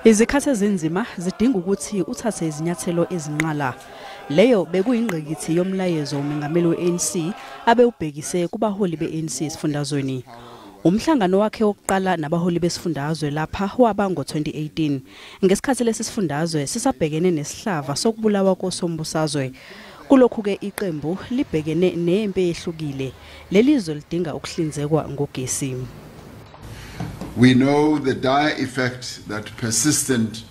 Izikhathi ezinzima zidinga ukuthi uthathe izinyathelo ezinqala. Leyo bekuyingqikithi yomlayezo umengameli weANC abe ubhekise kubaholi beANC esifundazweni. Umhlangano wakhe wokuqala nabaholi besifundazwe lapha waba ngo-2018. Ngesikhathi lesi sifundazwe sisabhekene nesihlava sokubulawa kosombusazwe. Kulokhu-ke iqembu libhekene nempi ehlukile. Lelizwe lidinga ukuhlinzekwa ngogesi. We know the dire effect that persistent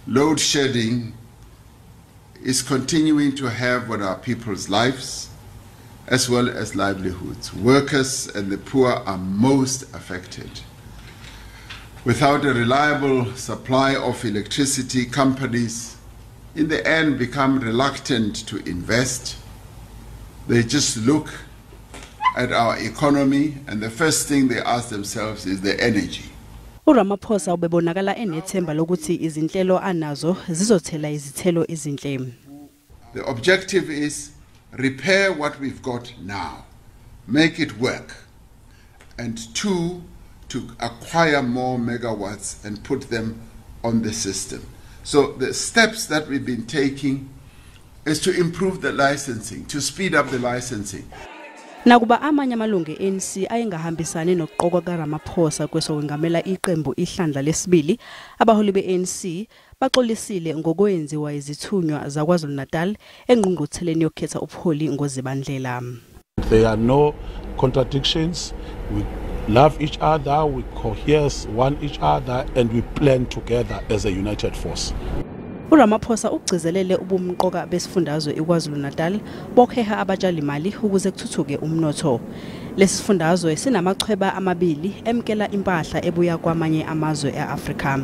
load shedding is continuing to have on our people's lives as well as livelihoods. Workers and the poor are most affected. Without a reliable supply of electricity, companies in the end become reluctant to invest. They just look at our economy and the first thing they ask themselves is the energy. URamaphosa ubebonakala enethemba lokuthi izinhlelo anazo zizothela izithelo ezinhle. The objective is repair what we've got now, make it work, and two, to acquire more megawatts and put them on the system. So the steps that we've been taking is to improve the licensing, to speed up the licensing. Nakuba amanye amalungu eANC ayengahambisani nokuqokwa kaRamaphosa kwesokungamela iqembu ihlandla lesibili, abaholi beANC baxolisile ngokwenziwa izithunywa zaKwaZulu Natal engqungqutheleni yokukhetha ubuholi ngozibandlela. There are no contradictions. We love each other, we cohere each other, and we plan together as a united force. URamaphosa ugcizelele ubumqoka besifundazwe iKwaZulu Natal bokheha abatshali imali ukuze kuthuthuke umnotho. Lesifundazwe sinamachweba amabili emkela impahla ebuya kwamanye amazwe eAfrika.